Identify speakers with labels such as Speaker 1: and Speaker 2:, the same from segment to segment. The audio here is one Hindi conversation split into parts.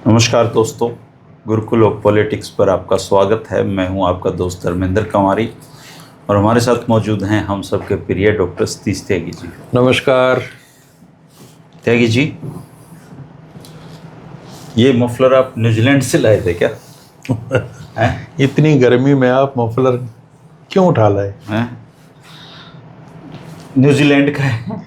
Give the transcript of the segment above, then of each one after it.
Speaker 1: नमस्कार दोस्तों, गुरुकुल ऑफ पॉलिटिक्स पर आपका स्वागत है। मैं हूं आपका दोस्त धर्मेंद्र कंवारी और हमारे साथ मौजूद हैं हम सबके प्रिय डॉक्टर सतीश त्यागी जी।
Speaker 2: नमस्कार।
Speaker 1: त्यागी जी, ये मफलर आप न्यूजीलैंड से लाए थे क्या? हैं?
Speaker 2: इतनी गर्मी में आप मफलर क्यों उठा लाए?
Speaker 1: हैं? न्यूजीलैंड का है।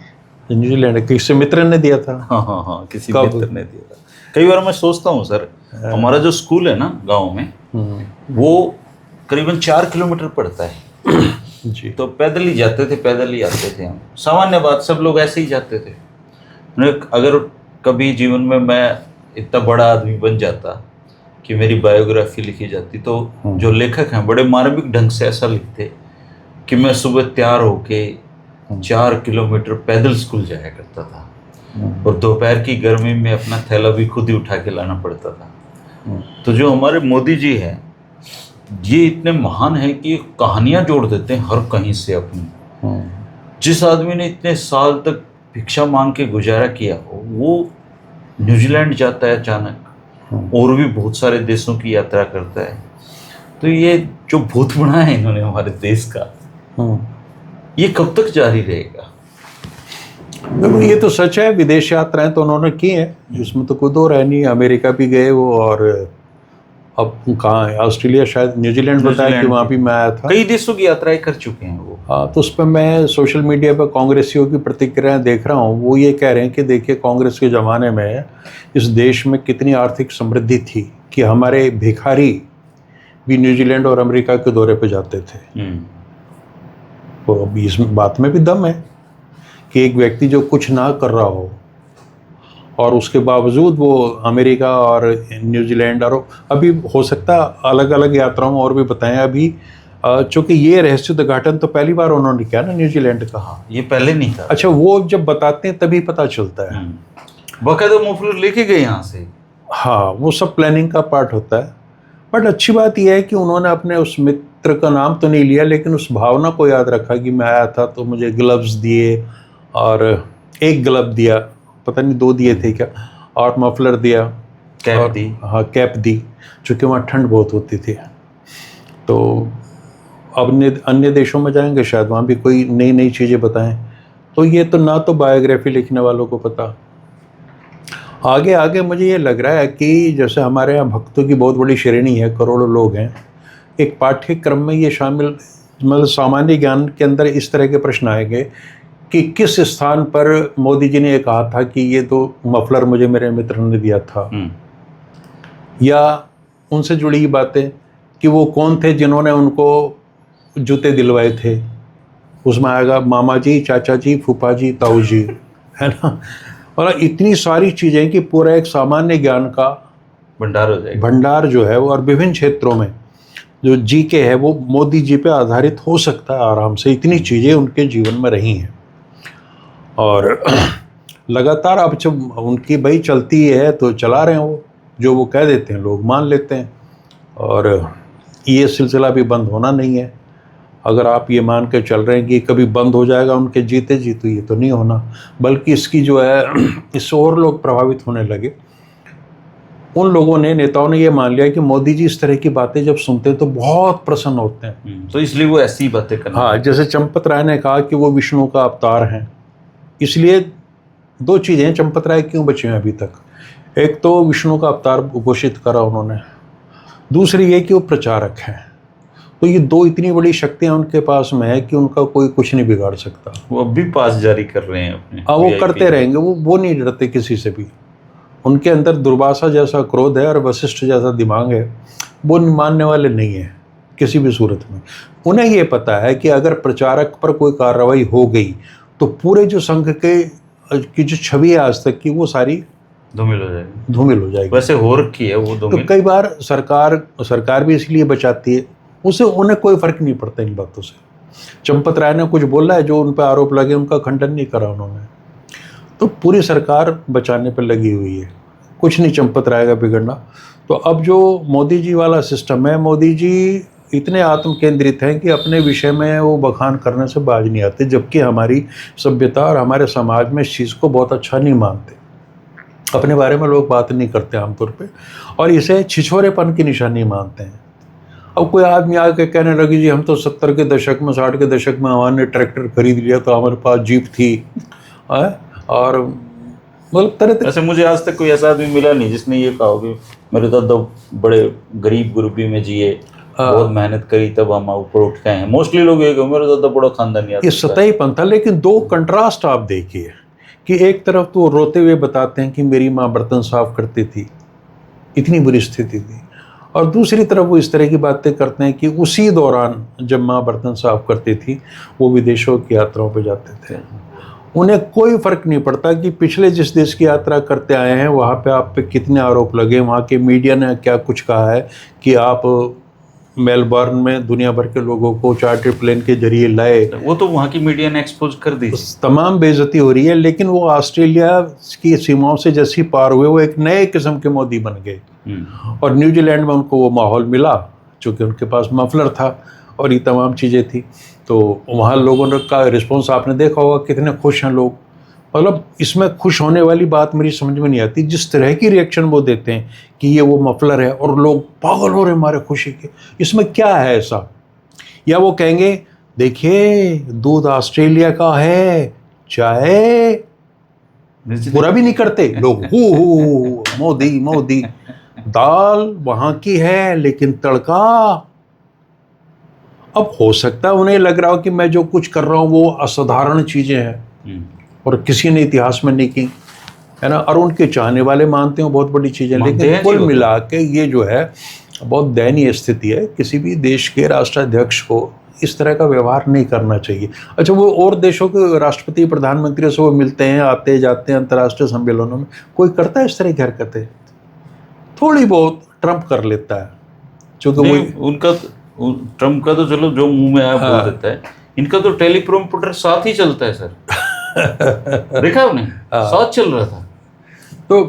Speaker 2: न्यूजीलैंड किसी मित्र ने दिया था?
Speaker 1: हाँ, किसी
Speaker 2: कब?
Speaker 1: मित्र ने दिया था। कई बार मैं सोचता हूँ सर, हमारा जो स्कूल है ना गांव में, वो करीबन 4 किलोमीटर पड़ता है
Speaker 2: जी।
Speaker 1: तो पैदल ही जाते थे, पैदल ही आते थे हम। सामान्य बात, सब लोग ऐसे ही जाते थे। अगर कभी जीवन में मैं इतना बड़ा आदमी बन जाता कि मेरी बायोग्राफी लिखी जाती, तो जो लेखक हैं बड़े मार्मिक ढंग से ऐसा लिखते कि मैं सुबह तैयार होके 4 किलोमीटर पैदल स्कूल जाया करता था और दोपहर की गर्मी में अपना थैला भी खुद ही उठा के लाना पड़ता था। तो जो हमारे मोदी जी हैं, ये इतने महान हैं कि कहानियां जोड़ देते हैं हर कहीं से अपनी। जिस आदमी ने इतने साल तक भिक्षा मांग के गुजारा किया हो, वो न्यूजीलैंड जाता है अचानक और भी बहुत सारे देशों की यात्रा करता है। तो ये जो भूत बना है इन्होंने हमारे देश का, ये कब तक जारी रहेगा?
Speaker 2: देखो, ये तो सच है, विदेश यात्राएं तो उन्होंने की हैं, इसमें तो कोई दो राय नहीं। अमेरिका भी गए वो, और अब कहाँ है, ऑस्ट्रेलिया, शायद न्यूजीलैंड बताया कि वहाँ भी मैं आया था।
Speaker 1: कई देशों की यात्राएं कर चुके हैं वो।
Speaker 2: हाँ, तो उस पर मैं सोशल मीडिया पर कांग्रेसियों की प्रतिक्रियाएं देख रहा हूँ। वो ये कह रहे हैं कि देखिए, कांग्रेस के ज़माने में इस देश में कितनी आर्थिक समृद्धि थी कि हमारे भिखारी भी न्यूजीलैंड और अमेरिका के दौरे पर जाते थे। तो अभी इस बात में भी दम है कि एक व्यक्ति जो कुछ ना कर रहा हो और उसके बावजूद वो अमेरिका और न्यूजीलैंड, और अभी हो सकता अलग अलग यात्राओं में और भी बताएं। अभी चूँकि ये रहस्य उद्घाटन तो पहली बार उन्होंने किया ना न्यूजीलैंड का।
Speaker 1: हाँ, ये पहले नहीं था।
Speaker 2: अच्छा, वो जब बताते हैं तभी पता चलता है।
Speaker 1: बाकायदा मफलर लेके गए यहाँ से।
Speaker 2: हाँ, वो सब प्लानिंग का पार्ट होता है। बट अच्छी बात यह है कि उन्होंने अपने उस मित्र का नाम तो नहीं लिया, लेकिन उस भावना को याद रखा कि मैं आया था तो मुझे ग्लव्स दिए, और एक ग्लव दिया, पता नहीं 2 दिए थे क्या, और मफलर दिया,
Speaker 1: कैप दी।
Speaker 2: हाँ, कैप दी, चूँकि वहाँ ठंड बहुत होती थी। तो अब अन्य देशों में जाएंगे, शायद वहाँ भी कोई नई नई चीज़ें बताएं। तो ये तो ना तो बायोग्राफी लिखने वालों को पता। आगे आगे मुझे ये लग रहा है कि जैसे हमारे यहाँ भक्तों की बहुत बड़ी श्रेणी है, करोड़ों लोग हैं, एक पाठ्यक्रम में ये शामिल, मतलब सामान्य ज्ञान के अंदर इस तरह के प्रश्न आएंगे कि किस स्थान पर मोदी जी ने ये कहा था कि ये तो मफलर मुझे मेरे मित्र ने दिया था, या उनसे जुड़ी बातें कि वो कौन थे जिन्होंने उनको जूते दिलवाए थे। उसमें आएगा मामा जी, चाचा जी, फूफा जी, ताऊ जी, है ना। और इतनी सारी चीज़ें कि पूरा एक सामान्य ज्ञान का
Speaker 1: भंडार हो जाएगा,
Speaker 2: भंडार जो है वो, और विभिन्न क्षेत्रों में जो जीके है वो मोदी जी पे आधारित हो सकता है आराम से। इतनी चीज़ें उनके जीवन में रही हैं और लगातार अब जब उनकी भाई चलती है तो चला रहे हैं, वो जो वो कह देते हैं लोग मान लेते हैं, और ये सिलसिला भी बंद होना नहीं है। अगर आप ये मान के चल रहे हैं कि कभी बंद हो जाएगा उनके जीते जी, तो ये तो नहीं होना, बल्कि इसकी जो है इससे और लोग प्रभावित होने लगे। उन लोगों ने, नेताओं ने ये मान लिया कि मोदी जी इस तरह की बातें जब सुनते हैं तो बहुत प्रसन्न होते हैं,
Speaker 1: तो इसलिए वो ऐसी बातें करना।
Speaker 2: हाँ, जैसे चंपत राय ने कहा कि वो विष्णु का अवतार हैं। इसलिए 2 चीज़ें हैं, चंपत राय क्यों बचे हैं अभी तक। एक तो विष्णु का अवतार घोषित करा उन्होंने, दूसरी ये कि वो प्रचारक हैं। तो ये 2 इतनी बड़ी शक्तियाँ उनके पास में है कि उनका कोई कुछ नहीं बिगाड़ सकता।
Speaker 1: वो अब भी पास जारी कर रहे हैं अपने।
Speaker 2: हाँ, वो करते रहेंगे, वो नहीं डरते किसी से भी। उनके अंदर दुर्वासा जैसा क्रोध है और वशिष्ठ जैसा दिमाग है, वो मानने वाले नहीं है किसी भी सूरत में। उन्हें ये पता है कि अगर प्रचारक पर कोई कार्रवाई हो गई तो पूरे जो संघ की जो छवि है आज तक की, वो सारी
Speaker 1: धूमिल हो जाएगी। वैसे हो रखी है वो धूमिल।
Speaker 2: तो कई बार सरकार भी इसलिए बचाती है, उसे उन्हें कोई फर्क नहीं पड़ता इन बातों से। चंपत राय ने कुछ बोला है, जो उन पर आरोप लगे उनका खंडन नहीं करा उन्होंने, तो पूरी सरकार बचाने पर लगी हुई है, कुछ नहीं चंपत राय का बिगड़ना। तो अब जो मोदी जी वाला सिस्टम है, मोदी जी इतने आत्म केंद्रित हैं कि अपने विषय में वो बखान करने से बाज नहीं आते, जबकि हमारी सभ्यता और हमारे समाज में इस चीज़ को बहुत अच्छा नहीं मानते। अपने बारे में लोग बात नहीं करते आमतौर पे, और इसे छिछोरेपन की निशानी मानते हैं। अब कोई आदमी आके कहने लगे जी हम तो 70 के दशक में 60 के दशक में हमारे ट्रैक्टर खरीद लिया, तो हमारे पास जीप थी, और मतलब तरह तरह।
Speaker 1: ऐसे मुझे आज तक कोई ऐसा आदमी मिला नहीं जिसने ये कहा कि मेरे दादा बड़े गरीब गुरबी में जिए, बहुत मेहनत करी तब हम ऊपर उठ गए हैं। मोस्टली लोग ये कहते मेरे दादा बड़ा खानदानी आदमी
Speaker 2: ये सतहीपन था। लेकिन दो कंट्रास्ट आप देखिए कि एक तरफ तो रोते हुए बताते हैं कि मेरी माँ बर्तन साफ करती थी, इतनी बुरी स्थिति थी, और दूसरी तरफ वो इस तरह की बातें करते हैं कि उसी दौरान जब माँ बर्तन साफ करती थी वो विदेशों की यात्राओं पर जाते थे। उन्हें कोई फर्क नहीं पड़ता कि पिछले जिस देश की यात्रा करते आए हैं वहाँ पे आप पे कितने आरोप लगे, वहाँ के मीडिया ने क्या कुछ कहा है कि आप मेलबर्न में दुनिया भर के लोगों को चार्टर प्लेन के जरिए लाए।
Speaker 1: वो तो वहाँ की मीडिया ने एक्सपोज कर दी,
Speaker 2: तमाम बेइज्जती हो रही है। लेकिन वो ऑस्ट्रेलिया की सीमाओं से जैसे ही पार हुए वो एक नए किस्म के मोदी बन गए, और न्यूजीलैंड में उनको वो माहौल मिला चूँकि उनके पास मफलर था और ये तमाम चीज़ें थी, तो वहाँ लोगों ने का रिस्पॉन्स आपने देखा होगा, कितने खुश हैं लोग। मतलब इसमें खुश होने वाली बात मेरी समझ में नहीं आती, जिस तरह की रिएक्शन वो देते हैं कि ये वो मफलर है और लोग पागल हो रहे हैं हमारे खुशी के, इसमें क्या है ऐसा। या वो कहेंगे देखिए दूध ऑस्ट्रेलिया का है, चाय, बुरा भी नहीं करते लोग, हु मोदी मोदी, दाल वहाँ की है लेकिन तड़का। अब हो सकता है उन्हें लग रहा हो कि मैं जो कुछ कर रहा हूँ वो असाधारण चीज़ें हैं और किसी ने इतिहास में नहीं की, है ना, और उनके चाहने वाले मानते हो बहुत बड़ी चीज़ें। लेकिन कुल मिला के ये जो है बहुत दयनीय स्थिति है। किसी भी देश के राष्ट्राध्यक्ष को इस तरह का व्यवहार नहीं करना चाहिए। अच्छा, वो और देशों के राष्ट्रपति प्रधानमंत्री से वो मिलते हैं, आते जाते हैं अंतर्राष्ट्रीय सम्मेलनों में, कोई करता है इस तरह की हरकतें? थोड़ी बहुत ट्रम्प कर लेता है, क्योंकि वो उनका
Speaker 1: ट्रम्प का तो चलो जो मुंह में आया बोल देता है, इनका तो टेलीप्रॉम्प्टर साथ ही चलता है सर। देखा आपने? साथ चल रहा था।
Speaker 2: तो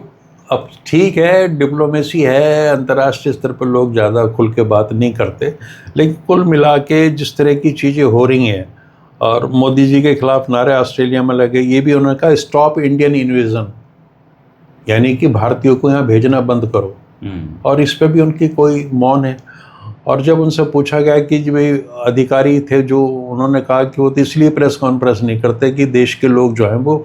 Speaker 2: अब ठीक है, डिप्लोमेसी है, अंतर्राष्ट्रीय स्तर पर लोग ज़्यादा खुल के बात नहीं करते, लेकिन कुल मिला के जिस तरह की चीज़ें हो रही हैं, और मोदी जी के खिलाफ नारे ऑस्ट्रेलिया में लगे, ये भी उन्होंने कहा स्टॉप इंडियन इन्वेजन, यानी कि भारतीयों को यहाँ भेजना बंद करो, और इस पर भी उनकी कोई मौन है। और जब उनसे पूछा गया कि जो अधिकारी थे जो, उन्होंने कहा कि वो तो इसलिए प्रेस कॉन्फ्रेंस नहीं करते कि देश के लोग जो हैं वो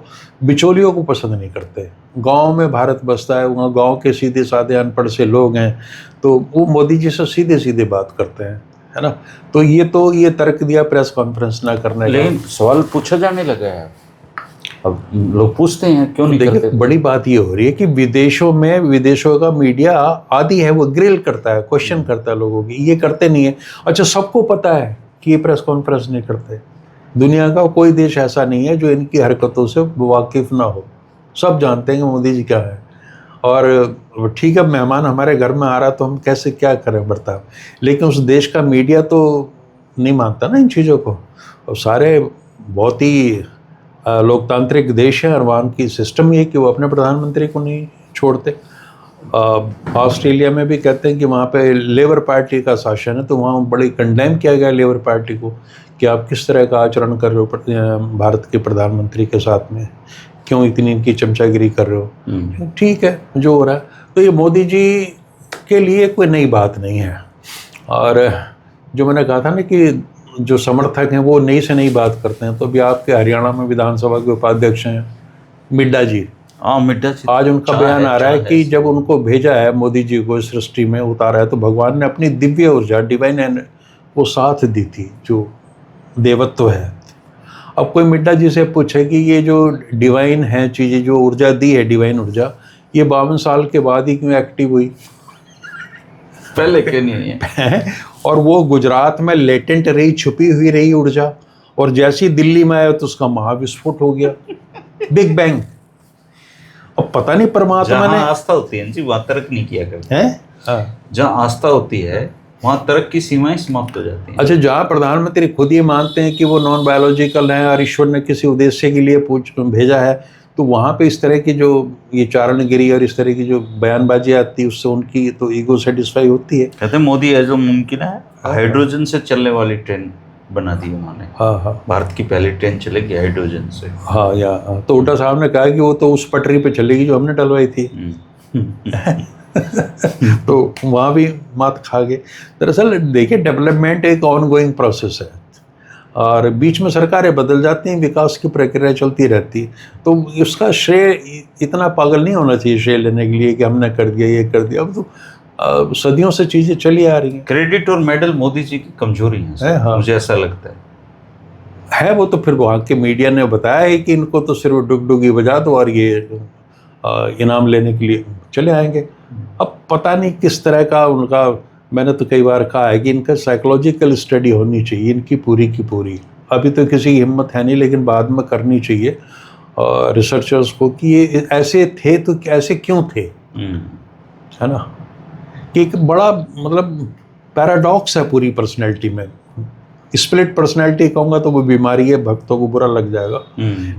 Speaker 2: बिचौलियों को पसंद नहीं करते। गांव में भारत बसता है, वहाँ गांव के सीधे साधे अनपढ़ से लोग हैं, तो वो मोदी जी से सीधे सीधे बात करते हैं, है ना। तो ये तर्क दिया प्रेस कॉन्फ्रेंस ना करने का।
Speaker 1: लेकिन सवाल पूछा जाने लगा है, अब लोग पूछते हैं क्यों नहीं करते।
Speaker 2: बड़ी बात ये हो रही है कि विदेशों का मीडिया आदि है, वो ग्रिल करता है, क्वेश्चन करता है लोगों की, ये करते नहीं है। अच्छा, सबको पता है कि ये प्रेस कॉन्फ्रेंस नहीं करते, दुनिया का कोई देश ऐसा नहीं है जो इनकी हरकतों से वाकिफ ना हो, सब जानते हैं कि मोदी जी क्या है। और ठीक है, मेहमान हमारे घर में आ रहा तो हम कैसे क्या करें बर्ताव, लेकिन उस देश का मीडिया तो नहीं मानता ना इन चीज़ों को। और सारे बहुत ही लोकतांत्रिक देश है और वहाँ की सिस्टम ये है कि वो अपने प्रधानमंत्री को नहीं छोड़ते। ऑस्ट्रेलिया में भी कहते हैं कि वहाँ पे लेबर पार्टी का शासन है, तो वहाँ बड़ी कंडेम किया गया लेबर पार्टी को कि आप किस तरह का आचरण कर रहे हो भारत के प्रधानमंत्री के साथ में, क्यों इतनी इनकी चमचागिरी कर रहे हो। ठीक है, जो हो रहा है। तो ये मोदी जी के लिए कोई नई बात नहीं है। और जो मैंने कहा था ना कि जो समर्थक हैं वो नई से नई बात करते हैं, तो अभी आपके हरियाणा में विधानसभा के उपाध्यक्ष हैं मिड्डा जी।
Speaker 1: मिड्डा जी,
Speaker 2: आज उनका बयान आ रहा है कि जब उनको भेजा है मोदी जी को इस सृष्टि में उतारा है, तो भगवान ने अपनी दिव्य ऊर्जा, डिवाइन वो साथ दी थी, जो देवत्व है। अब कोई मिड्डा जी से पूछे कि ये जो डिवाइन है चीज़ें, जो ऊर्जा दी है डिवाइन ऊर्जा, ये 52 साल के बाद ही क्यों एक्टिव हुई,
Speaker 1: पहले क्यों नहीं है?
Speaker 2: और वो गुजरात में लेटेंट रही, छुपी हुई रही ऊर्जा, और जैसे ही दिल्ली में आया तो उसका महाविस्फोट हो गया, बिग बैंग। अब पता नहीं परमात्मा ने,
Speaker 1: आस्था होती है जी वहाँ तर्क नहीं किया करते
Speaker 2: हैं।
Speaker 1: जहाँ आस्था होती है वहाँ तर्क की सीमाएं समाप्त हो जाती हैं।
Speaker 2: अच्छा, जहाँ प्रधानमंत्री खुद ये मानते हैं कि वो नॉन बायोलॉजिकल हैं और ईश्वर ने किसी उद्देश्य के लिए भेजा है, तो वहाँ पे इस तरह की जो ये चारणगिरी और इस तरह की जो बयानबाजी आती है, उससे उनकी तो ईगो सेटिस्फाई होती है।
Speaker 1: कहते हैं मोदी है जो मुमकिन है हाइड्रोजन से चलने वाली ट्रेन बना दी उन्होंने।
Speaker 2: हाँ हाँ
Speaker 1: भारत की पहली ट्रेन चलेगी हाइड्रोजन से।
Speaker 2: हाँ, या तो हुड्डा साहब ने कहा कि वो तो उस पटरी पे चलेगी जो हमने डलवाई थी। तो वहाँ भी मात खा गए। दरअसल देखिए, डेवलपमेंट एक ऑन गोइंग प्रोसेस है और बीच में सरकारें बदल जाती हैं, विकास की प्रक्रिया चलती रहती है। तो उसका श्रेय इतना पागल नहीं होना चाहिए श्रेय लेने के लिए कि हमने कर दिया, ये कर दिया। अब तो सदियों से चीज़ें चली आ रही हैं।
Speaker 1: क्रेडिट और मेडल मोदी जी की कमजोरी है,
Speaker 2: है, हाँ।
Speaker 1: मुझे ऐसा लगता
Speaker 2: है वो तो फिर वहाँ के मीडिया ने बताया है कि इनको तो सिर्फ डुगडुगी बजा दो और ये इनाम लेने के लिए चले आएंगे। अब पता नहीं किस तरह का उनका, मैंने तो कई बार कहा है कि इनका साइकोलॉजिकल स्टडी होनी चाहिए इनकी पूरी की पूरी। अभी तो किसी की हिम्मत है नहीं, लेकिन बाद में करनी चाहिए रिसर्चर्स को कि ये ऐसे थे तो ऐसे क्यों थे, है ना। कि एक बड़ा मतलब पैराडॉक्स है पूरी पर्सनैलिटी में। स्प्लिट पर्सनैलिटी कहूँगा तो वो बीमारी है, भक्तों को बुरा लग जाएगा,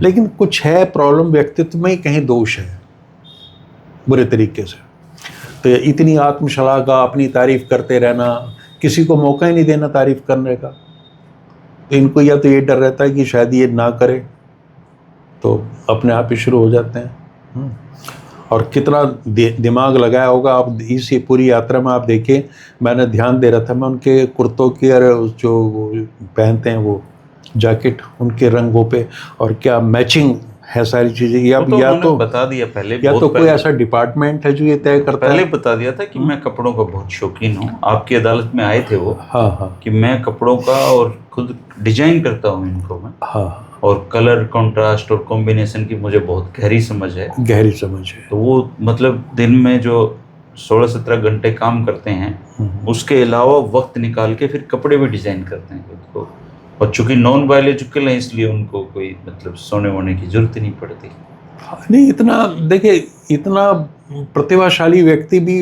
Speaker 2: लेकिन कुछ है प्रॉब्लम, व्यक्तित्व में ही कहीं दोष है बुरे तरीके से। तो इतनी आत्मशलाघा, अपनी तारीफ करते रहना, किसी को मौका ही नहीं देना तारीफ करने का। तो इनको या तो ये डर रहता है कि शायद ये ना करे, तो अपने आप ही शुरू हो जाते हैं। और कितना दिमाग लगाया होगा आप इस पूरी यात्रा में। आप देखिए, मैंने ध्यान दे रहा था मैं उनके कुर्तों की और जो पहनते हैं वो जैकेट, उनके रंगों पे, और क्या मैचिंग है सारी चीज़ें। या तो
Speaker 1: बता दिया पहले,
Speaker 2: या तो कोई ऐसा डिपार्टमेंट है जो ये तय करता है।
Speaker 1: पहले बता दिया था कि मैं कपड़ों का बहुत शौकीन हूँ। आपकी अदालत में आए थे वो,
Speaker 2: हाँ हाँ,
Speaker 1: कि मैं कपड़ों का और खुद डिजाइन करता हूँ इनको मैं,
Speaker 2: हाँ,
Speaker 1: और कलर कंट्रास्ट और कॉम्बिनेशन की मुझे बहुत गहरी समझ है।
Speaker 2: गहरी समझ है।
Speaker 1: तो वो मतलब दिन में जो 16-17 घंटे काम करते हैं, उसके अलावा वक्त निकाल के फिर कपड़े भी डिजाइन करते हैं खुद को। और चूंकि नॉन बायोलॉजिकल है, इसलिए उनको कोई मतलब सोने वोने की जरूरत ही नहीं पड़ती।
Speaker 2: नहीं, इतना देखिए, इतना प्रतिभाशाली व्यक्ति भी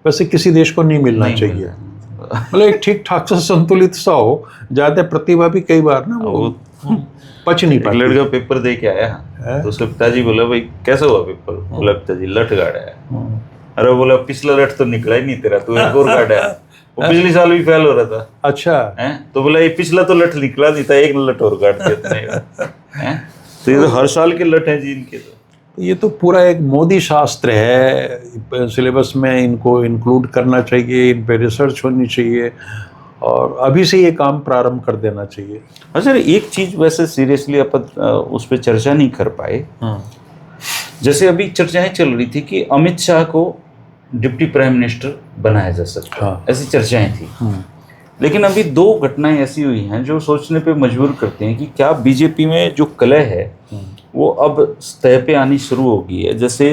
Speaker 2: वैसे किसी देश को नहीं मिलना चाहिए। मतलब एक ठीक ठाक सा संतुलित सा हो। ज़्यादा प्रतिभा भी कई बार ना वो पच नहीं पाती।
Speaker 1: लड़का पेपर दे के आया तो उसके पिताजी बोला, भाई कैसा हुआ पेपर? बोला पिताजी लठ गाड़ा है। अरे बोला पिछला लठ तो निकला ही नहीं तेरा, तू एक और गाड़ा है। वो पिछले साल भी फेल हो रहा था। अच्छा है? तो बोला ये पिछला तो लठ निकला नहीं था, एक लठ और काट दिया तूने। तो ये तो हर साल के लठ हैं जी इनके। तो
Speaker 2: ये तो पूरा एक मोदी शास्त्र है, सिलेबस में इनको इंक्लूड करना चाहिए, इन पे रिसर्च होनी चाहिए और अभी से ये काम प्रारंभ कर देना चाहिए।
Speaker 1: सर एक चीज वैसे सीरियसली अपन उस पर चर्चा नहीं कर पाए। जैसे अभी चर्चाएं चल रही थी कि अमित शाह को डिप्टी प्राइम मिनिस्टर बनाया जा सकता है, ऐसी चर्चाएं थी। लेकिन अभी दो घटनाएं ऐसी हुई हैं जो सोचने पे मजबूर करते हैं कि क्या बीजेपी में जो कलह है वो अब सतह पे आनी शुरू हो गई है। जैसे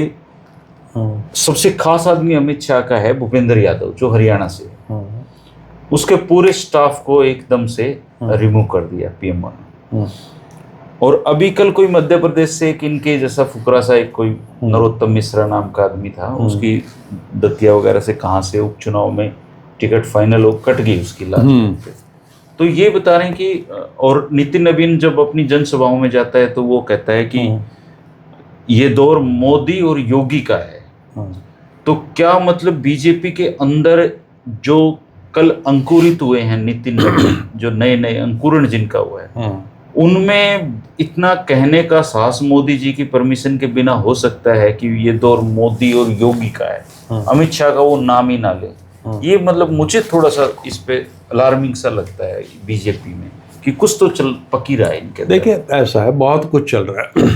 Speaker 1: सबसे खास आदमी अमित शाह का है भूपेंद्र यादव, जो हरियाणा से, उसके पूरे स्टाफ को एकदम से रिमूव कर दिया पीएम ने। और अभी कल कोई मध्य प्रदेश से एक इनके जैसा फुकरा सा एक कोई नरोत्तम मिश्रा नाम का आदमी था, उसकी दतिया वगैरह से कहाँ से उपचुनाव में टिकट फाइनल हो कट गई उसकी लास्ट। तो ये बता रहे हैं कि, और नितिन नवीन जब अपनी जनसभाओं में जाता है तो वो कहता है कि ये दौर मोदी और योगी का है। तो क्या मतलब बीजेपी के अंदर जो कल अंकुरित हुए हैं नितिन नवीन, जो नए नए अंकुरण जिनका हुआ है, उनमें इतना कहने का साहस मोदी जी की परमिशन के बिना हो सकता है कि ये दौर मोदी और योगी का है, अमित शाह का वो नाम ही ना ले? ये मतलब मुझे थोड़ा सा इस पे अलार्मिंग सा लगता है बीजेपी में कि कुछ तो चल पकी रहा है इनके। देखिए
Speaker 2: ऐसा है, बहुत कुछ चल रहा है।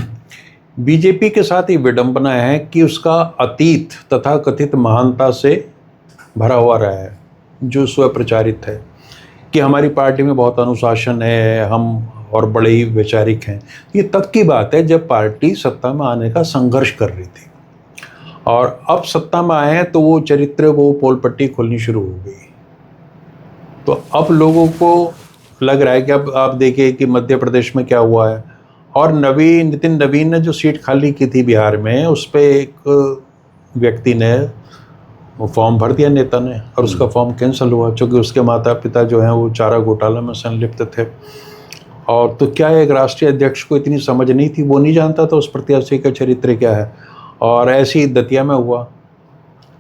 Speaker 2: बीजेपी के साथ ये विडंबना है कि उसका अतीत तथा कथित महानता से भरा हुआ रहा है, जो स्वप्रचारित है कि हमारी पार्टी में बहुत अनुशासन है, हम और बड़े ही वैचारिक हैं। ये तब की बात है जब पार्टी सत्ता में आने का संघर्ष कर रही थी, और अब सत्ता में आए हैं तो वो चरित्र, वो पोल पट्टी खोलनी शुरू हो गई। तो अब लोगों को लग रहा है कि अब आप देखिए कि मध्य प्रदेश में क्या हुआ है, और नितिन नवीन ने जो सीट खाली की थी बिहार में, उस पर एक व्यक्ति ने वो फॉर्म भर दिया, नेता ने, और उसका फॉर्म कैंसिल हुआ क्योंकि उसके माता पिता जो हैं वो चारा घोटाला में संलिप्त थे। और तो क्या एक राष्ट्रीय अध्यक्ष को इतनी समझ नहीं थी, वो नहीं जानता था उस प्रत्याशी का चरित्र क्या है। और ऐसे ही दतिया में हुआ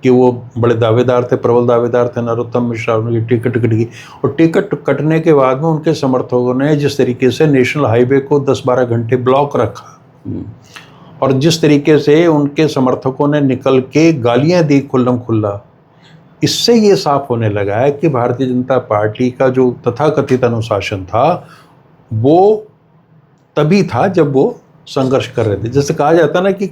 Speaker 2: कि वो बड़े दावेदार थे, प्रबल दावेदार थे नरोत्तम मिश्रा, उनकी टिकट कट गई। और टिकट कटने के बाद में उनके समर्थकों ने जिस तरीके से नेशनल हाईवे को 10-12 घंटे ब्लॉक रखा, और जिस तरीके से उनके समर्थकों ने निकल के गालियां दी खुल्लम खुल्ला, इससे ये साफ होने लगा है कि भारतीय जनता पार्टी का जो तथाकथित अनुशासन था वो तभी था जब वो संघर्ष कर रहे थे। जैसे कहा जाता ना कि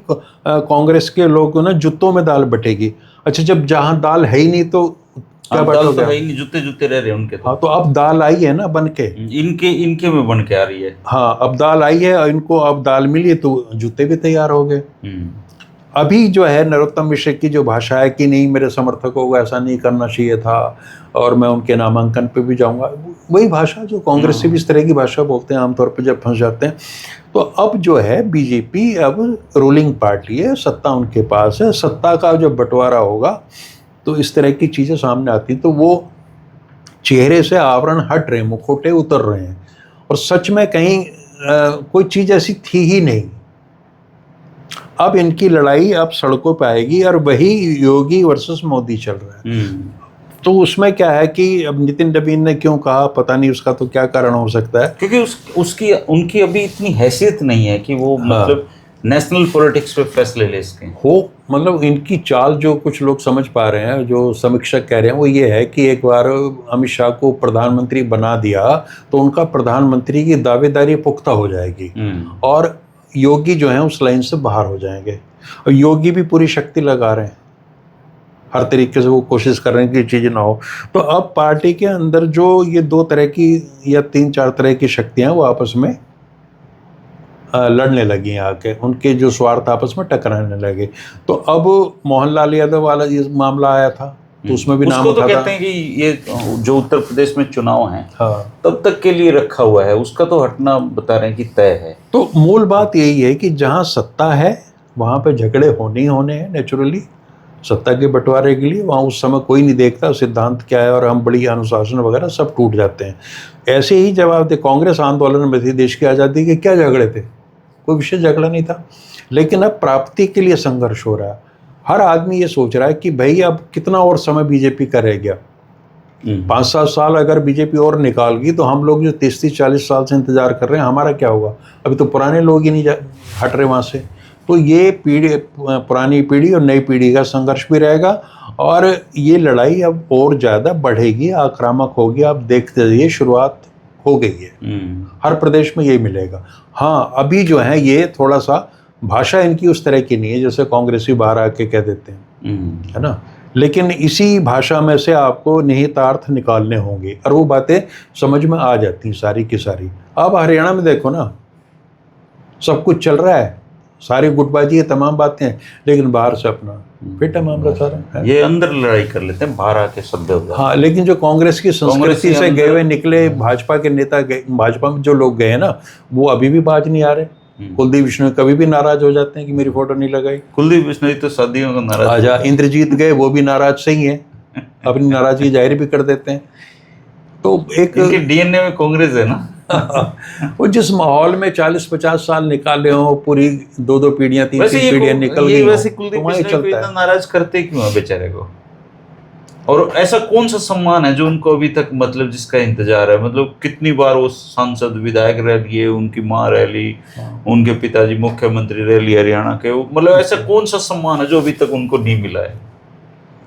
Speaker 2: कांग्रेस के लोग ना जूतों में दाल बटेगी। अच्छा, जब जहां दाल है ही नहीं तो क्या
Speaker 1: दाल तो
Speaker 2: बटोगे?
Speaker 1: है ही नहीं, जूते जूते रह रहे हैं उनके तो।
Speaker 2: हाँ, तो अब दाल आई है ना बन के।
Speaker 1: इनके में बन के आ रही है।
Speaker 2: हाँ, अब दाल आई है और इनको अब दाल मिली तो जूते भी तैयार हो गए। अभी जो है नरोत्तम मिश्र की जो भाषा है कि नहीं मेरे समर्थकों को ऐसा नहीं करना चाहिए था और मैं उनके नामांकन पे भी जाऊंगा, वही भाषा जो कांग्रेस से भी इस तरह की भाषा बोलते हैं आमतौर पे जब फंस जाते हैं। तो अब जो है बीजेपी अब रूलिंग पार्टी है, सत्ता उनके पास है, सत्ता का जब बंटवारा होगा तो इस तरह की चीज़ें सामने आती, तो वो चेहरे से आवरण हट रहे हैं, मुखौटे उतर रहे हैं, और सच में कहीं कोई चीज़ ऐसी थी ही नहीं। अब इनकी लड़ाई अब सड़कों पे आएगी और वही योगी वर्सेस मोदी चल रहा है। तो उसमें क्या है कि अब नितिन नवीन ने क्यों कहा पता नहीं, उसका तो क्या कारण हो सकता है,
Speaker 1: क्योंकि उसकी उनकी अभी इतनी हैसियत नहीं है कि वो मतलब नेशनल पॉलिटिक्स पे फैसले ले सकें
Speaker 2: हो। मतलब इनकी चाल जो कुछ लोग समझ पा रहे हैं, जो समीक्षक कह रहे हैं, वो ये है कि एक बार अमित शाह को प्रधानमंत्री बना दिया तो उनका प्रधानमंत्री की दावेदारी पुख्ता हो जाएगी और योगी जो है उस लाइन से बाहर हो जाएंगे। और योगी भी पूरी शक्ति लगा रहे हैं, हर तरीके से वो कोशिश कर रहे हैं कि चीज़ ना हो। तो अब पार्टी के अंदर जो ये 2 तरह की या 3-4 तरह की शक्तियां वो आपस में लड़ने लगी हैं, आके उनके जो स्वार्थ आपस में टकराने लगे। तो अब मोहनलाल यादव वाला ये मामला आया था तो उसमें भी नाम
Speaker 1: उसको तो
Speaker 2: उठा
Speaker 1: कहते
Speaker 2: था।
Speaker 1: हैं कि ये जो उत्तर प्रदेश में चुनाव हैं
Speaker 2: हाँ,
Speaker 1: तब तक के लिए रखा हुआ है, उसका तो हटना बता रहे हैं कि तय है।
Speaker 2: तो मूल बात यही है कि जहाँ सत्ता है वहाँ पे झगड़े होने ही होने हैं नेचुरली, सत्ता के बंटवारे के लिए। वहाँ उस समय कोई नहीं देखता सिद्धांत क्या है और हम बड़ी अनुशासन वगैरह सब टूट जाते हैं। ऐसे ही जब आप कांग्रेस आंदोलन में थी देश की आज़ादी के, क्या झगड़े थे? कोई विशेष झगड़ा नहीं था। लेकिन अब प्राप्ति के लिए संघर्ष हो रहा है। हर आदमी ये सोच रहा है कि भाई अब कितना और समय बीजेपी का रह गया, 5-7 साल अगर बीजेपी और निकाल गई तो हम लोग जो 30-40 साल से इंतजार कर रहे हैं हमारा क्या होगा? अभी तो पुराने लोग ही नहीं हट रहे वहाँ से। तो ये पीढ़ी, पुरानी पीढ़ी और नई पीढ़ी का संघर्ष भी रहेगा और ये लड़ाई अब और ज़्यादा बढ़ेगी, आक्रामक होगी। आप देखते रहिए, शुरुआत हो गई है, हर प्रदेश में यही मिलेगा। हाँ, अभी जो है ये थोड़ा सा भाषा इनकी उस तरह की नहीं है जैसे कांग्रेसी बाहर आके कह देते हैं, है ना। लेकिन इसी भाषा में से आपको निहितार्थ निकालने होंगे और वो बातें समझ में आ जाती हैं सारी की सारी। अब हरियाणा में देखो ना, सब कुछ चल रहा है, सारी गुटबाजी है, तमाम बातें हैं, लेकिन बाहर से अपना फिट है मामला सारा है।
Speaker 1: ये अंदर लड़ाई कर लेते हैं, बाहर आके सभ्य हो जाते हैं।
Speaker 2: हाँ, लेकिन जो कांग्रेस की संस्कृति से गए हुए निकले भाजपा के नेता गए, भाजपा में जो लोग गए ना वो अभी भी बाज नहीं आ रहे। कुलदीप बिश्नोई कभी भी नाराज हो जाते हैं कि मेरी फोटो नहीं लगाई।
Speaker 1: कुलदीप बिश्नोई तो शादियों का नाराज।
Speaker 2: आजा इंद्रजीत गए, वो भी नाराज सही है, अपनी नाराजगी जाहिर भी कर देते हैं। तो एक
Speaker 1: इनके डीएनए में कांग्रेस है ना।
Speaker 2: वो जिस माहौल में 40-50 साल निकाले हो, पूरी 2-2 पीढ़ियां 3-3 पीढ़ियां निकल गई,
Speaker 1: वैसे कुलदीप बिश्नोई को इतना नाराज करते क्यों है बेचारे को? और ऐसा कौन सा सम्मान है जो उनको अभी तक मतलब जिसका इंतजार है? मतलब कितनी बार वो सांसद विधायक रह लिए, उनकी माँ रह ली, उनके पिताजी मुख्यमंत्री रह लिए हरियाणा के, मतलब ऐसा कौन सा सम्मान है जो अभी तक उनको नहीं मिला है?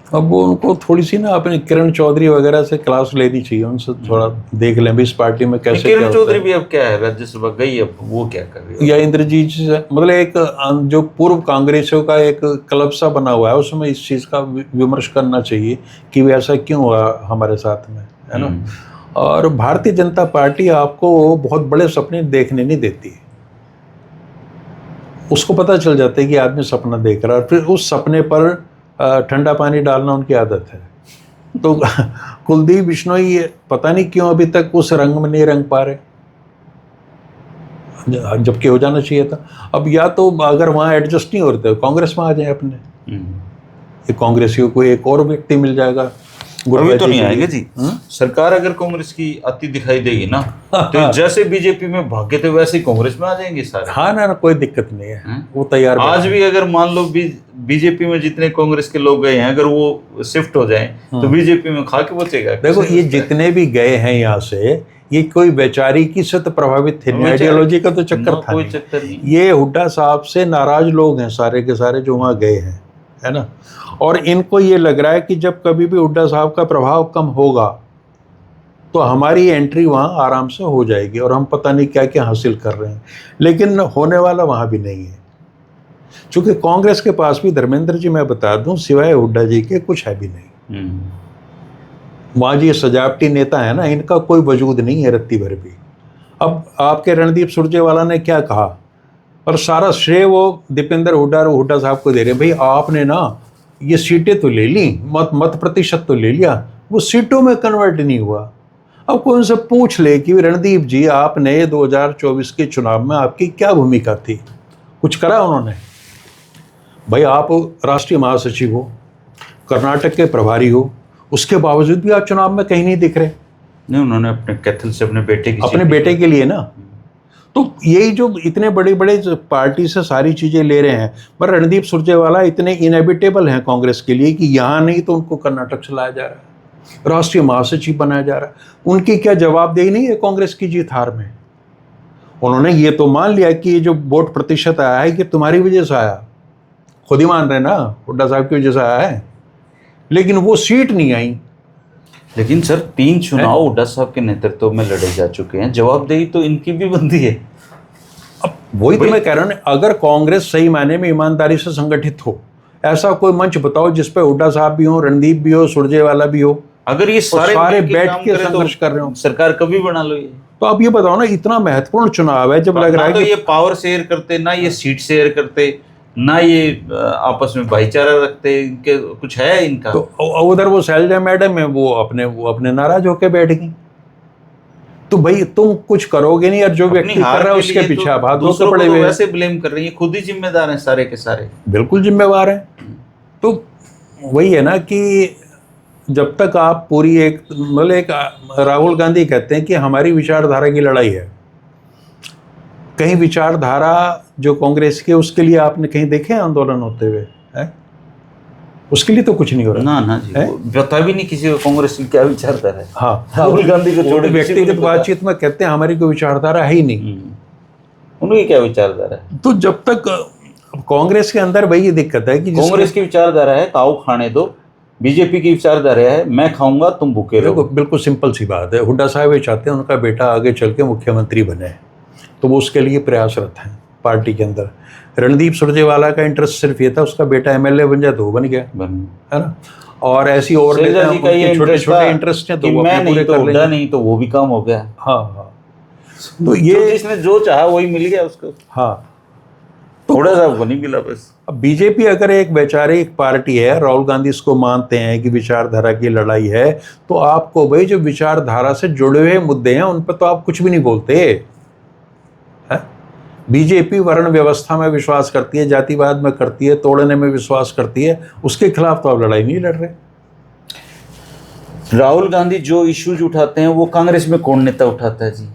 Speaker 2: अब वो उनको थोड़ी सी ना अपने किरण चौधरी वगैरह से क्लास लेनी चाहिए, उनसे थोड़ा देख लें भी इस पार्टी में कैसे
Speaker 1: किरण चौधरी भी अब क्या है, राज्यसभा गई, अब वो क्या कर रही है?
Speaker 2: या इंद्रजीत से, मतलब एक जो पूर्व कांग्रेसियों का एक क्लब सा बना हुआ है, उसमें इस चीज़ का विमर्श करना चाहिए कि वे ऐसा क्यों हुआ हमारे साथ में, है ना। और भारतीय जनता पार्टी आपको बहुत बड़े सपने देखने नहीं देती, उसको पता चल जाता है कि आदमी सपना देख रहा है और फिर उस सपने पर ठंडा पानी डालना उनकी आदत है। तो कुलदीप बिश्नोई पता नहीं क्यों अभी तक उस रंग में नहीं रंग पा रहे, जबकि हो जाना चाहिए था। अब या तो अगर वहाँ एडजस्ट नहीं हो रहे कांग्रेस में आ जाए अपने, ये कांग्रेसियों को एक और व्यक्ति मिल जाएगा
Speaker 1: अभी तो नहीं आएंगे जी। सरकार अगर कांग्रेस की आती दिखाई देगी ना तो जैसे बीजेपी में भागे थे वैसे ही कांग्रेस में आ जाएंगे सारे।
Speaker 2: हाँ ना, कोई दिक्कत नहीं है, वो तैयार।
Speaker 1: आज भी अगर मान लो बीजेपी में जितने कांग्रेस के लोग गए हैं अगर वो शिफ्ट हो जाएं तो बीजेपी में खा के बचेगा।
Speaker 2: देखो ये जितने भी गए हैं यहाँ से, ये कोई वैचारिकी से तो प्रभावित थे नहीं, आइडियोलॉजी का तो चक्कर था,
Speaker 1: कोई चक्कर नहीं।
Speaker 2: ये हुड्डा साहब से नाराज लोग हैं सारे के सारे जो वहाँ गए हैं, है ना। और इनको ये लग रहा है कि जब कभी भी हुड्डा साहब का प्रभाव कम होगा तो हमारी एंट्री वहाँ आराम से हो जाएगी और हम पता नहीं क्या क्या हासिल कर रहे हैं, लेकिन होने वाला वहाँ भी नहीं है। क्योंकि कांग्रेस के पास भी, धर्मेंद्र जी मैं बता दूं, सिवाय हुड्डा जी के कुछ है भी नहीं। वहाँ जी सजावटी नेता है ना, इनका कोई वजूद नहीं है रत्ती भर भी। अब आपके रणदीप सुरजेवाला ने क्या कहा, और सारा श्रेय वो दीपेंद्र हुड्डा साहब को दे रहे हैं। भाई आपने ना ये सीटें तो ले ली, मत प्रतिशत तो ले लिया, वो सीटों में कन्वर्ट नहीं हुआ। अब कोई उनसे पूछ ले कि रणदीप जी आपने 2024 के चुनाव में आपकी क्या भूमिका थी, कुछ करा उन्होंने? भाई आप राष्ट्रीय महासचिव हो, कर्नाटक के प्रभारी हो, उसके बावजूद भी आप चुनाव में कहीं नहीं दिख रहे।
Speaker 1: नहीं, उन्होंने अपने कैथल से अपने
Speaker 2: बेटे के लिए ना, तो यही जो इतने बड़े बड़े पार्टी से सारी चीज़ें ले रहे हैं, पर रणदीप सुरजेवाला इतने इनएविटेबल हैं कांग्रेस के लिए कि यहाँ नहीं तो उनको कर्नाटक से लाया जा रहा है, राष्ट्रीय महासचिव बनाया जा रहा है। उनकी क्या जवाबदेही नहीं है कांग्रेस की जीत हार में? उन्होंने ये तो मान लिया कि ये जो वोट प्रतिशत आया है कि तुम्हारी वजह से आया, खुद ही मान रहे ना, हुड्डा साहब की वजह से आया है, लेकिन वो सीट नहीं आई।
Speaker 1: लेकिन सर 3 चुनाव हुड्डा साहब के नेतृत्व में लड़े जा चुके हैं, जवाबदेही तो इनकी भी बनती है।
Speaker 2: अब वही तो मैं कह रहा हूँ, अगर कांग्रेस सही मायने में ईमानदारी से संगठित हो, ऐसा कोई मंच बताओ जिसपे हुड्डा साहब भी हो, रणदीप भी हो, सुरजेवाला भी हो,
Speaker 1: अगर ये सारे
Speaker 2: बैठ के संघर्ष कर रहे हो,
Speaker 1: सरकार कभी बना लो ये।
Speaker 2: तो अब ये बताओ ना, इतना महत्वपूर्ण चुनाव है, जब लग रहा है
Speaker 1: तो ये पावर शेयर करते ना, ये सीट शेयर करते ना, ये आपस में भाईचारा रखते, इनके कुछ है इनका।
Speaker 2: तो उधर वो शैलजा मैडम है, वो अपने नाराज होके बैठ गई। तो भाई तुम कुछ करोगे नहीं, और जो व्यक्ति कर रहा है उसके पीछे आप हाथ धोके पड़े हुए,
Speaker 1: वैसे ब्लेम कर रही है, खुद ही जिम्मेदार हैं सारे के सारे,
Speaker 2: बिल्कुल जिम्मेवार हैं। तो वही है ना कि जब तक आप पूरी एक राहुल गांधी कहते हैं कि हमारी विचारधारा की लड़ाई है, कहीं विचारधारा जो कांग्रेस के, उसके लिए आपने कहीं देखे आंदोलन होते हुए है? उसके लिए तो कुछ नहीं हो रहा
Speaker 1: ना जी, बता भी नहीं किसी को कांग्रेस की क्या विचारधारा है।
Speaker 2: हाँ,
Speaker 1: राहुल गांधी को छोड़े
Speaker 2: व्यक्तिगत बातचीत में कहते हैं हमारी कोई विचारधारा है ही नहीं,
Speaker 1: उनकी क्या विचारधारा है?
Speaker 2: तो जब तक कांग्रेस के अंदर वही दिक्कत है कि
Speaker 1: कांग्रेस की विचारधारा है खाओ खाने दो, बीजेपी की विचारधारा है मैं खाऊंगा तुम भूखे रहो।
Speaker 2: बिल्कुल सिंपल सी बात है, हुड्डा साहब ये चाहते हैं उनका बेटा आगे चल के मुख्यमंत्री बने, तो वो उसके लिए प्रयासरत हैं पार्टी के अंदर। रणदीप सुरजेवाला का इंटरेस्ट सिर्फ ये था उसका बेटा एमएलए बन जाए तो वो बन गया, है ना। और ऐसी और छोटे छोटे इंटरेस्ट हैं तो वो अपने पूरे कर लेंगे,
Speaker 1: नहीं तो वो भी काम हो गया।
Speaker 2: हाँ, तो ये
Speaker 1: जिसने जो चाहा वही मिल गया उसको।
Speaker 2: हाँ,
Speaker 1: थोड़ा सा वो नहीं मिला बस।
Speaker 2: अब बीजेपी अगर एक वैचारिक पार्टी है, राहुल गांधी इसको मानते हैं कि विचारधारा की लड़ाई है, तो आपको भाई जो विचारधारा से जुड़े हुए मुद्दे हैं उन पर तो आप कुछ भी नहीं बोलते है? बीजेपी वर्ण व्यवस्था में विश्वास करती है, जातिवाद में करती है, तोड़ने में विश्वास करती है, उसके खिलाफ तो आप लड़ाई नहीं लड़ रहे।
Speaker 1: राहुल गांधी जो इश्यूज उठाते हैं वो कांग्रेस में कौन नेता उठाता है जी?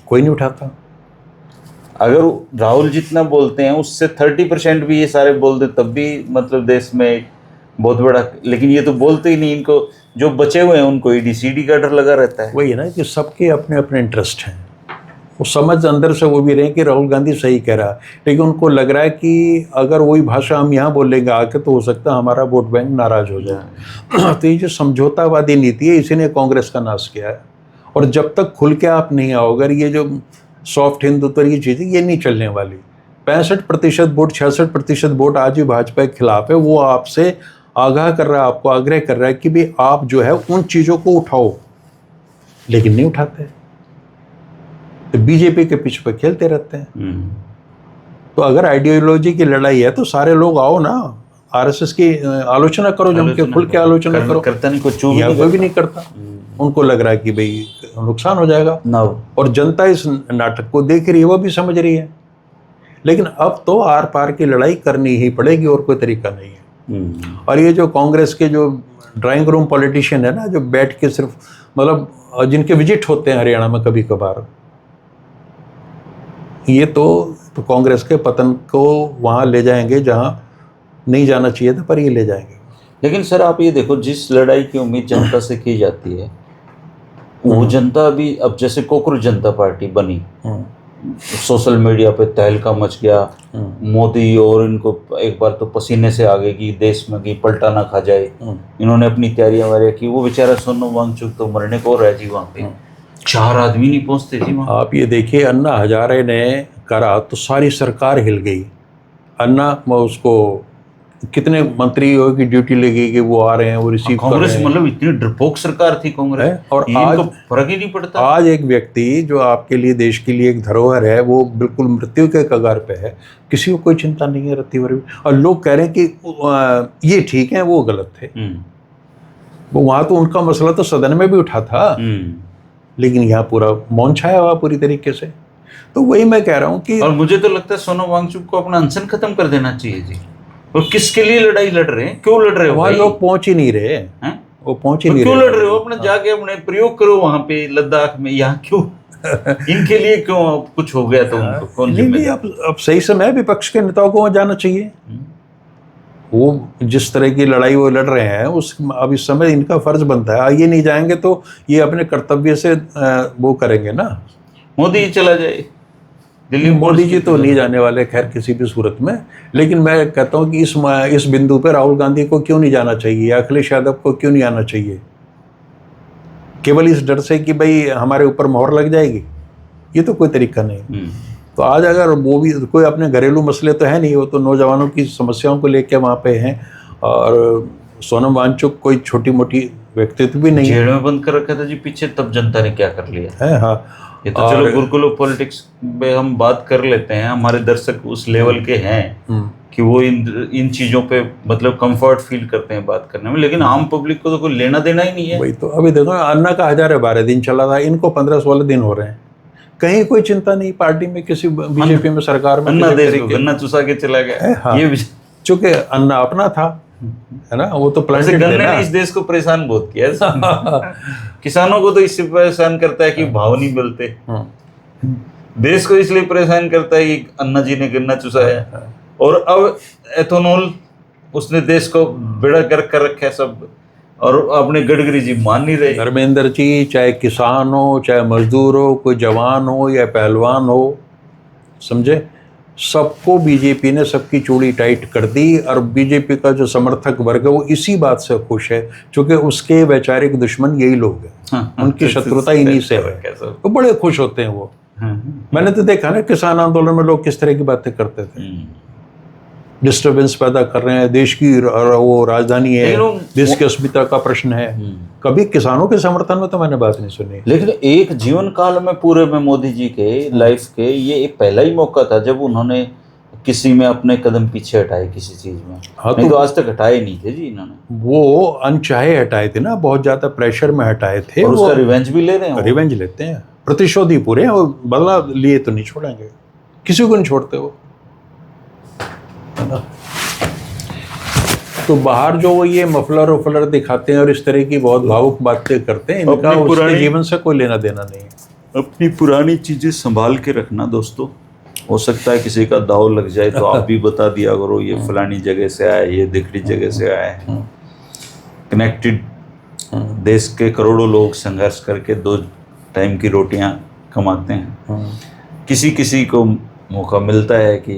Speaker 2: कोई नहीं उठाता।
Speaker 1: अगर राहुल जितना बोलते हैं उससे 30% भी ये सारे बोल दे तब भी मतलब देश में बहुत बड़ा, लेकिन ये तो बोलते ही नहीं। इनको जो बचे हुए हैं उनको ईडी-सीडी का डर लगा रहता है।
Speaker 2: वही है ना कि सबके अपने अपने इंटरेस्ट हैं, वो समझ अंदर से वो भी रहे कि राहुल गांधी सही कह रहा है, लेकिन उनको लग रहा है कि अगर वही भाषा हम यहाँ बोलेंगे आके तो हो सकता है हमारा वोट बैंक नाराज हो जाए। तो ये जो समझौतावादी नीति है इसी ने कांग्रेस का नाश किया है। और जब तक खुल के आप नहीं आओ, अगर ये जो सॉफ्ट हिंदुत्व की चीज़ें ये नहीं चलने वाली। 65% वोट 66% वोट आज भी भाजपा के खिलाफ है, वो आपसे आगाह कर रहा है, आपको आग्रह कर रहा है कि भाई आप जो है उन चीज़ों को उठाओ, लेकिन नहीं उठाते, तो बीजेपी के पीछे पे खेलते रहते हैं। तो अगर आइडियोलॉजी की लड़ाई है तो सारे लोग आओ ना, आरएसएस की आलोचना करो, जम के खुल के आलोचना करो।
Speaker 1: करता नहीं
Speaker 2: कोई भी नहीं करता। उनको लग रहा है कि भाई नुकसान हो जाएगा ना, और जनता इस नाटक को देख रही है, वो भी समझ रही है। लेकिन अब तो आर पार की लड़ाई करनी ही पड़ेगी और कोई तरीका नहीं है। और ये जो कांग्रेस के जो ड्राइंग रूम पॉलिटिशियन है ना, जो बैठ के सिर्फ मतलब जिनके विजिट होते हैं हरियाणा में कभी कभार, ये तो कांग्रेस के पतन को वहाँ ले जाएंगे जहाँ नहीं जाना चाहिए था, पर ये ले जाएंगे।
Speaker 1: लेकिन सर आप ये देखो, जिस लड़ाई की उम्मीद जनता से की जाती है वो जनता भी, अब जैसे कोकरोच जनता पार्टी बनी, सोशल मीडिया पे तहलका मच गया, मोदी और इनको एक बार तो पसीने से आगे की देश में की पलटा ना खा जाए, इन्होंने अपनी तैयारियां वारियां की। वो बेचारा सोनम वांगचुक तो मरने को रह जी, वहाँ पे 4 आदमी नहीं पहुंचते जी वहाँ।
Speaker 2: आप ये देखिए, अन्ना हजारे ने करा तो सारी सरकार हिल गई। अन्ना उसको कितने मंत्रियों की ड्यूटी लगी कि वो आ रहे हैं, वो रिसीव कर रहे
Speaker 1: कांग्रेस
Speaker 2: हैं।
Speaker 1: मतलब इतनी डरपोक सरकार थी कांग्रेस,
Speaker 2: और
Speaker 1: इनको फर्क ही नहीं पड़ता।
Speaker 2: आज एक व्यक्ति जो आपके लिए, देश के लिए एक धरोहर है, वो बिल्कुल मृत्यु के कगार पे है, किसी को कोई चिंता नहीं है रत्ती भर भी। और लोग कह रहे हैं कि ये ठीक है, वो गलत थे। वो वहां तो उनका मसला तो सदन में भी उठा था, लेकिन यहाँ पूरा मौन छाया हुआ पूरी तरीके से। तो वही मैं कह रहा हूँ कि,
Speaker 1: और मुझे तो लगता है सोनम वांगचुक को अपना अनशन खत्म कर देना चाहिए जी। और किसके लिए लड़ाई लड़ रहे हैं, क्यों लड़ रहे हो?
Speaker 2: वहाँ लोग पहुंच ही नहीं रहे हैं, वो पहुंच ही नहीं
Speaker 1: क्यों
Speaker 2: रहे।
Speaker 1: लड़ रहे हो? अपने जाके अपने प्रयोग करो वहां पे लद्दाख में, यहाँ क्यों? इनके लिए क्यों? कुछ हो गया तो उनको कौन जिम्मेदार?
Speaker 2: अब सही समय है, विपक्ष के नेताओं को वहाँ जाना चाहिए। वो जिस तरह की लड़ाई वो लड़ रहे हैं, उस अब इस समय इनका फर्ज बनता है। ये नहीं जाएंगे तो ये अपने कर्तव्य से वो करेंगे ना।
Speaker 1: मोदी चला जाए दिल्ली,
Speaker 2: मोदी जी तो नहीं जाने वाले खैर किसी भी सूरत में, लेकिन मैं कहता हूँ कि इस बिंदु पर राहुल गांधी को क्यों नहीं जाना चाहिए, अखिलेश यादव को क्यों नहीं आना चाहिए, केवल इस डर से कि भाई हमारे ऊपर मोहर लग जाएगी? ये तो कोई तरीका नहीं। तो आज अगर वो भी कोई अपने घरेलू मसले तो है नहीं, वो तो नौजवानों की समस्याओं को लेकर वहाँ पे हैं। और सोनम वांगचुक कोई छोटी मोटी व्यक्तित्व भी नहीं,
Speaker 1: जेल में बंद कर रखा था जी पीछे, तब जनता ने क्या कर लिया
Speaker 2: है। हाँ,
Speaker 1: ये तो चलो गुरुकुल पॉलिटिक्स में हम बात कर लेते हैं, हमारे दर्शक उस लेवल के हैं कि वो इन चीजों पे मतलब कंफर्ट फील करते हैं बात करने में, लेकिन आम पब्लिक को तो कोई लेना देना ही नहीं है।
Speaker 2: वही तो अभी देखो, अन्ना का 1012 दिन चला था, इनको 15-16 दिन हो रहे हैं, कहीं कोई चिंता नहीं पार्टी में, किसी बीजेपी में, सरकार में।
Speaker 1: अन्ना देश को गन्ना चुसा के चला गया।
Speaker 2: हाँ,
Speaker 1: ये
Speaker 2: चूंकि अन्ना अपना था, है ना, वो तो
Speaker 1: प्लांटेड गन्ने ने इस देश को परेशान बहुत किया। किसानों को तो इससे परेशान करता है कि भाव नहीं मिलते, देश को इसलिए परेशान करता है कि अन्ना जी ने गन्ना चुसाया। और अब एथेनॉल उसने देश को बेड़ा गर्क कर रखा है सब, और अपने गडकरी जी मान नहीं रहे।
Speaker 2: धर्मेंद्र जी, चाहे किसान हो, चाहे मजदूर हो, कोई जवान हो या पहलवान हो, समझे, सबको बीजेपी ने सबकी चूड़ी टाइट कर दी। और बीजेपी का जो समर्थक वर्ग है वो इसी बात से खुश है, क्योंकि उसके वैचारिक दुश्मन यही लोग हैं, उनकी शत्रुता इन्हीं से है, तो बड़े खुश होते हैं वो। मैंने तो देखा ना किसान आंदोलन में लोग किस तरह की बातें करते थे, डिस्टर्बेंस पैदा कर रहे हैं, देश की वो राजधानी है, देश की अस्मिता का प्रश्न है। कभी किसानों के समर्थन में तो मैंने बात नहीं सुनी।
Speaker 1: लेकिन एक जीवन काल में पूरे में मोदी जी के लाइफ के ये एक पहला ही मौका था जब उन्होंने किसी में अपने कदम पीछे हटाए किसी चीज में। हाँ, नहीं तो आज तक हटाए नहीं थे जी इन्होंने।
Speaker 2: वो अनचाहे हटाए थे ना, बहुत ज्यादा प्रेशर में हटाए थे।
Speaker 1: और उसका रिवेंज भी ले रहे हैं,
Speaker 2: रिवेंज लेते हैं, प्रतिशोधी पूरे हैं, वो बदला लिए तो नहीं छोड़ेंगे, किसी को नहीं छोड़ते वो। तो बाहर जो वो ये मफलर उफलर दिखाते हैं और इस तरह की बहुत भावुक बातें करते हैं, इनका उसके जीवन से कोई लेना देना नहीं है।
Speaker 1: अपनी पुरानी चीजें संभाल के रखना दोस्तों। हो सकता है किसी का दाव लग जाए तो आप भी बता दिया करो ये फलानी जगह से आया, ये दिखड़ी जगह से आया है। कनेक्टेड देश के करोड़ों लोग संघर्ष करके 2 टाइम की रोटियां कमाते हैं। किसी किसी को मौका मिलता है कि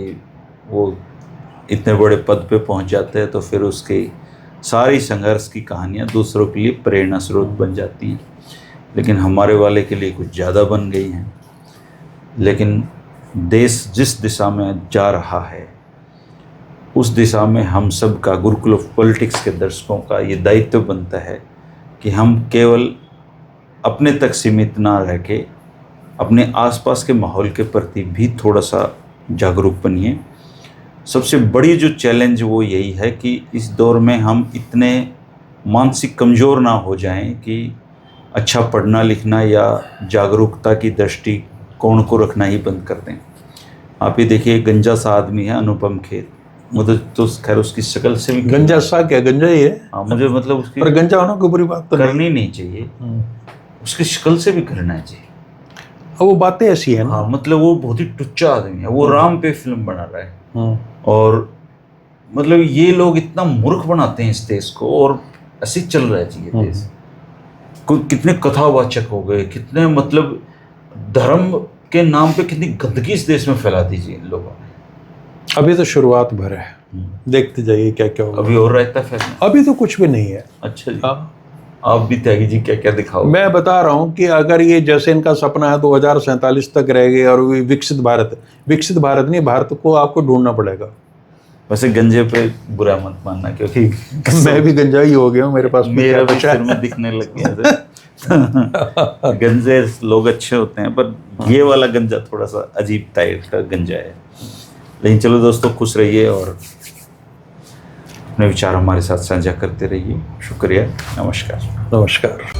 Speaker 1: वो इतने बड़े पद पे पहुंच जाते हैं, तो फिर उसकी सारी संघर्ष की कहानियां दूसरों के लिए प्रेरणा स्रोत बन जाती हैं। लेकिन हमारे वाले के लिए कुछ ज़्यादा बन गई हैं। लेकिन देश जिस दिशा में जा रहा है उस दिशा में हम सब का, गुरुकुल ऑफ पॉलिटिक्स के दर्शकों का ये दायित्व बनता है कि हम केवल अपने तक सीमित ना रह के अपने आसपास के माहौल के प्रति भी थोड़ा सा जागरूक बनिए। सबसे बड़ी जो चैलेंज वो यही है कि इस दौर में हम इतने मानसिक कमज़ोर ना हो जाएं कि अच्छा पढ़ना लिखना या जागरूकता की दृष्टिकोण को रखना ही बंद कर दें। आप ये देखिए, गंजा सा आदमी है अनुपम खेर, मुझे तो खैर उसकी शक्ल से भी
Speaker 2: गंजा सा क्या, गंजा ही है,
Speaker 1: हाँ, मुझे मतलब उसकी
Speaker 2: पर गंजा होना कोई बुरी बात तो नहीं।
Speaker 1: करनी नहीं चाहिए, उसकी शक्ल से भी करना चाहिए।
Speaker 2: अब वो बातें ऐसी है ना।
Speaker 1: हाँ मतलब वो बहुत ही टुच्चा आदमी है, वो राम पे फिल्म बना रहा है। और मतलब ये लोग इतना मूर्ख बनाते हैं इस देश को, और ऐसे ही चल रहा है जी ये देश। कितने कथावाचक हो गए, कितने मतलब धर्म के नाम पे कितनी गंदगी इस देश में फैला दी जी इन लोगों ने।
Speaker 2: अभी तो शुरुआत भर है, देखते जाइए क्या क्या होगा।
Speaker 1: अभी और रहता फैसला?
Speaker 2: अभी तो कुछ भी नहीं है।
Speaker 1: अच्छा जी,
Speaker 2: हाँ।
Speaker 1: आप भी त्यागी जी क्या क्या दिखाओ?
Speaker 2: मैं बता रहा हूँ कि अगर ये जैसे इनका सपना है 2047 तक रहेगा और विकसित भारत नहीं, भारत को आपको ढूंढना पड़ेगा।
Speaker 1: वैसे गंजे पे बुरा मत मानना, क्योंकि
Speaker 2: मैं भी गंजा ही हो गया हूँ, मेरे पास
Speaker 1: मेरा भी सिर में दिखने लग गया था। गंजे लोग अच्छे होते हैं, पर ये वाला गंजा थोड़ा सा अजीब टाइप का गंजा है। लेकिन चलो दोस्तों, खुश रहिए और अपने विचार हमारे साथ साझा करते रहिए। शुक्रिया, नमस्कार।
Speaker 2: नमस्कार।